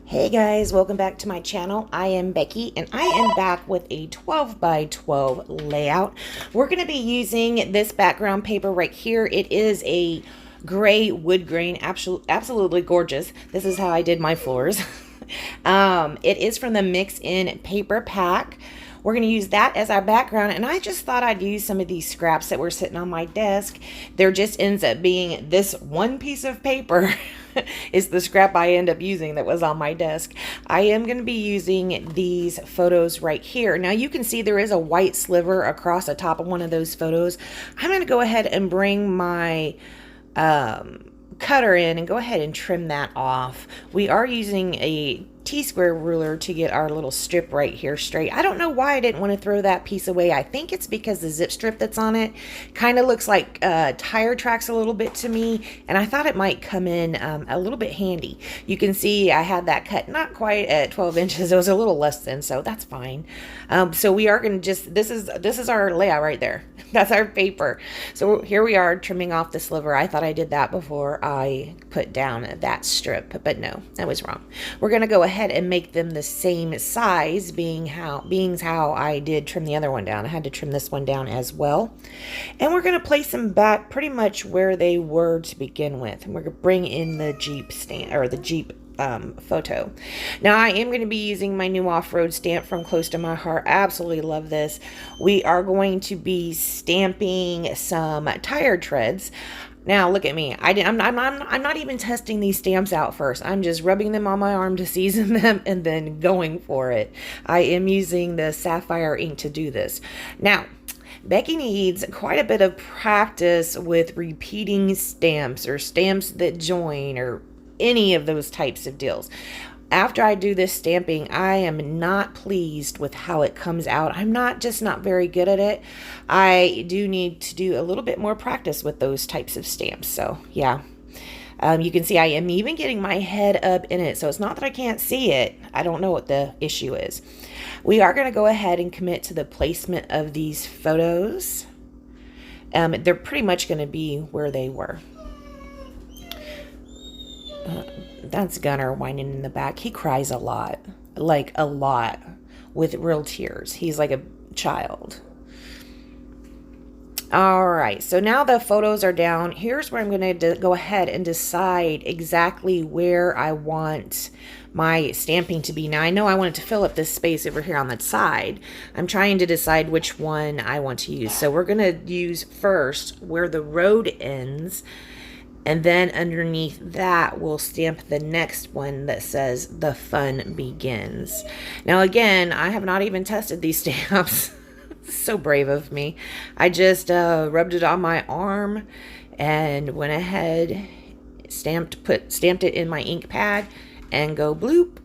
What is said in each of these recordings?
Hey guys, welcome back to my channel. I am Becky and I am back with a 12 by 12 layout. We're going to be using this background paper right here. It is a gray wood grain, absolutely gorgeous. This is how I did my floors. It is from the Mix In paper pack. We're going to use that as our background, and I just thought I'd use some of these scraps that were sitting on my desk. There just ends up being this one piece of paper is the scrap I end up using that was on my desk. I am going to be using these photos right here. Now you can see there is a white sliver across the top of one of those photos. I'm going to go ahead and bring my cutter in and go ahead and trim that off. We are using a T-square ruler to get our little strip right here straight. I don't know why I didn't want to throw that piece away. I think it's because the zip strip that's on it kind of looks like tire tracks a little bit to me, and I thought it might come in a little bit handy. You can see I had that cut not quite at 12 inches. It was a little less than, so that's fine. So we are going to just, this is our layout right there. That's our paper. So here we are trimming off the sliver. I thought I did that before I put down that strip, but no, that was wrong. We're going to go ahead and make them the same size, being how I did trim the other one down. I had to trim this one down as well. And we're going to place them back pretty much where they were to begin with. And we're going to bring in the Jeep stand, or the Jeep photo. Now I am going to be using my new off-road stamp from Close to My Heart. Absolutely love this. We are going to be stamping some tire treads. Now look at me. I'm not even testing these stamps out first. I'm just rubbing them on my arm to season them and then going for it. I am using the Sapphire ink to do this. Now Becky needs quite a bit of practice with repeating stamps or stamps that join or any of those types of deals. After I do this stamping, I am not pleased with how it comes out. I'm not very good at it. I do need to do a little bit more practice with those types of stamps. So yeah, you can see I am even getting my head up in it. So it's not that I can't see it. I don't know what the issue is. We are going to go ahead and commit to the placement of these photos. They're pretty much going to be where they were. That's Gunner whining in the back. He cries a lot, like a lot, with real tears. He's like a child. All right, so now the photos are down. Here's where I'm going to go ahead and decide exactly where I want my stamping to be. Now I know I want it to fill up this space over here on the side. I'm trying to decide which one I want to use. So we're going to use first where the road ends. And then underneath that, we'll stamp the next one that says "The Fun Begins." Now again, I have not even tested these stamps. So brave of me. I just rubbed it on my arm and went ahead, stamped it in my ink pad and go bloop.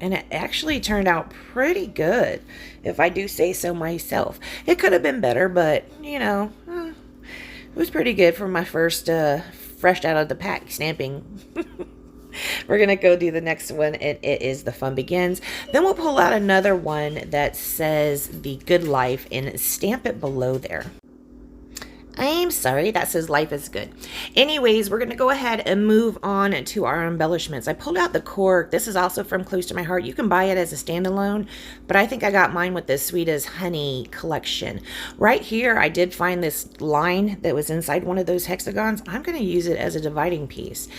And it actually turned out pretty good, if I do say so myself. It could have been better, but you know, it was pretty good for my first fresh out of the pack stamping. We're gonna go do the next one, and it is "The Fun Begins." Then we'll pull out another one that says "The Good Life" and stamp it below there. I'm sorry, that says "Life is Good." Anyways, we're going to go ahead and move on to our embellishments. I pulled out the Cork. This is also from Close to My Heart. You can buy it as a standalone, but I think I got mine with the Sweet as Honey collection. Right here, I did find this line that was inside one of those hexagons. I'm going to use it as a dividing piece.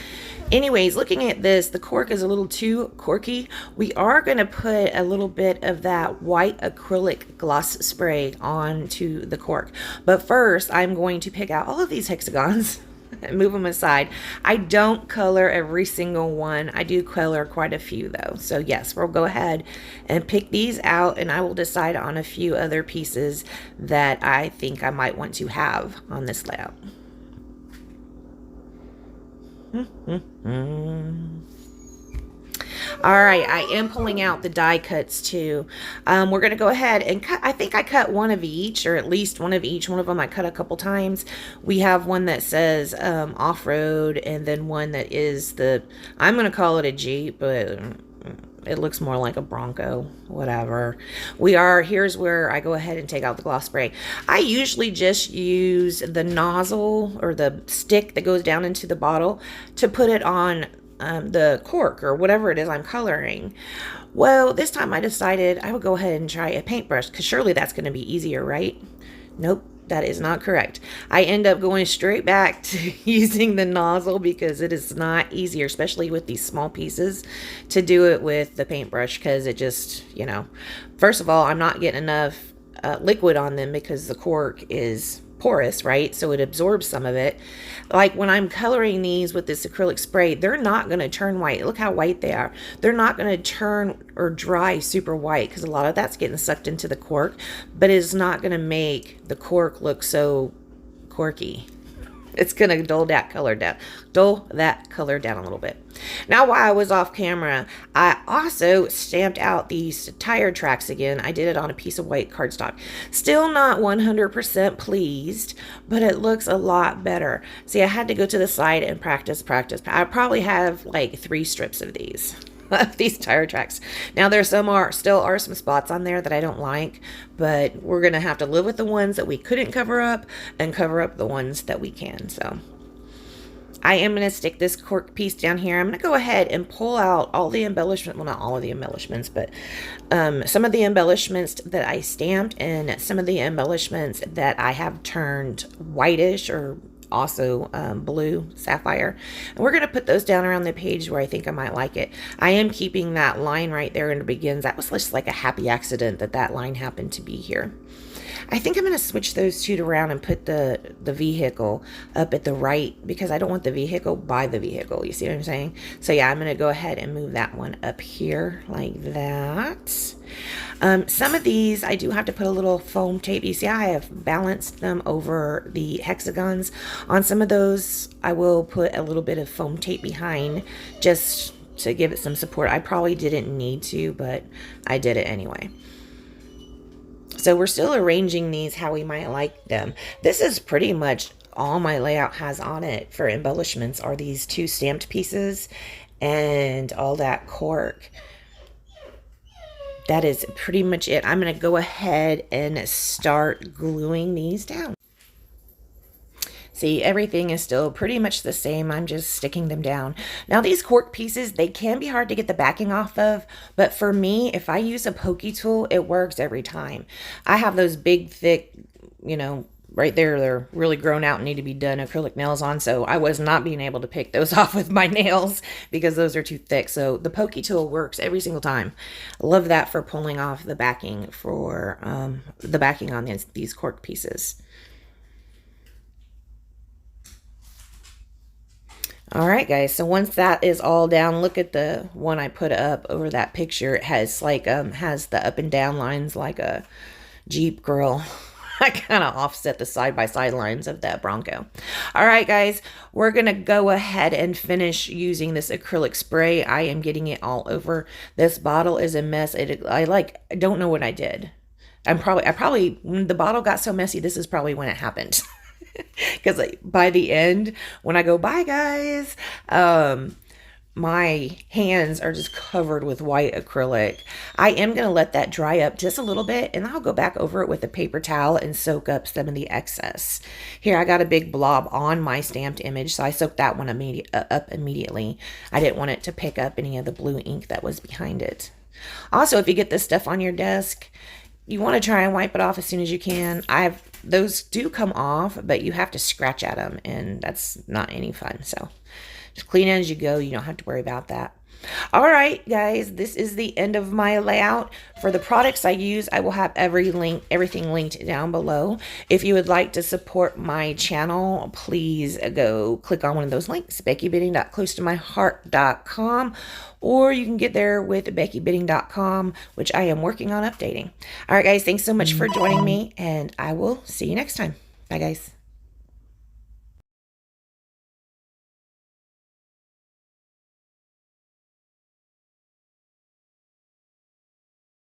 Anyways, looking at this, the Cork is a little too corky. We are going to put a little bit of that white acrylic gloss spray onto the Cork. But first, I'm going to pick out all of these hexagons and move them aside. I don't color every single one. I do color quite a few though. So yes, we'll go ahead and pick these out, and I will decide on a few other pieces that I think I might want to have on this layout. All right, I am pulling out the die cuts too. We're going to go ahead and cut. I think I cut one of each, or at least one of each. One of them I cut a couple times. We have one that says off-road, and then one that is I'm going to call it a Jeep, but it looks more like a Bronco, whatever. Here's where I go ahead and take out the gloss spray. I usually just use the nozzle or the stick that goes down into the bottle to put it on the cork or whatever it is I'm coloring. Well, this time I decided I would go ahead and try a paintbrush, because surely that's going to be easier, right? Nope. That is not correct. I end up going straight back to using the nozzle because it is not easier, especially with these small pieces, to do it with the paintbrush, because it just, you know, first of all, I'm not getting enough liquid on them because the cork is porous, right? So it absorbs some of it. Like when I'm coloring these with this acrylic spray, they're not going to turn white. Look how white they are. They're not going to turn or dry super white because a lot of that's getting sucked into the cork, but it's not going to make the cork look so corky. It's going to dull that color down a little bit. Now, while I was off camera, I also stamped out these tire tracks again. I did it on a piece of white cardstock. Still not 100% pleased, but it looks a lot better. See, I had to go to the side and practice. I probably have like 3 strips of these. These tire tracks. Now there still are some spots on there that I don't like, but we're gonna have to live with the ones that we couldn't cover up and cover up the ones that we can. So I am gonna stick this cork piece down here. I'm gonna go ahead and pull out all the embellishment, well, not all of the embellishments, but some of the embellishments that I stamped and some of the embellishments that I have turned whitish or also blue sapphire, and we're going to put those down around the page where I think I might like it. I am keeping that line right there and it begins. That was just like a happy accident that line happened to be here. I think I'm going to switch those two around and put the vehicle up at the right, because I don't want the vehicle by the vehicle. You see what I'm saying? So yeah, I'm going to go ahead and move that one up here like that. Some of these I do have to put a little foam tape. You see, I have balanced them over the hexagons. On some of those, I will put a little bit of foam tape behind just to give it some support. I probably didn't need to, but I did it anyway. So we're still arranging these how we might like them. This is pretty much all my layout has on it for embellishments, are these 2 stamped pieces and all that cork. That is pretty much it. I'm going to go ahead and start gluing these down. See, everything is still pretty much the same. I'm just sticking them down. Now, these cork pieces, they can be hard to get the backing off of, but for me, if I use a pokey tool, it works every time. I have those big, thick, you know, right there, they're really grown out and need to be done acrylic nails on, so I was not being able to pick those off with my nails because those are too thick. So the pokey tool works every single time. I love that for pulling off the backing for the backing on these cork pieces. All right, guys, so once that is all down, look at the one I put up over that picture. It has like has the up and down lines like a Jeep girl. I kind of offset the side-by-side lines of that Bronco. All right, guys, we're going to go ahead and finish using this acrylic spray. I am getting it all over. This bottle is a mess. I don't know what I did. I probably, when the bottle got so messy, this is probably when it happened. Because by the end, when I go, bye, guys, my hands are just covered with white acrylic. I am going to let that dry up just a little bit, and I'll go back over it with a paper towel and soak up some of the excess. Here, I got a big blob on my stamped image, so I soaked that one up immediately. I didn't want it to pick up any of the blue ink that was behind it. Also, if you get this stuff on your desk, you want to try and wipe it off as soon as you can. Those do come off, but you have to scratch at them, and that's not any fun. So just clean it as you go. You don't have to worry about that. All right, guys, this is the end of my layout. For the products I use, I will have everything linked down below. If you would like to support my channel, please go click on one of those links, beckybidding.closetomyheart.com, or you can get there with beckybidding.com, which I am working on updating. All right, guys, thanks so much for joining me, and I will see you next time. Bye, guys.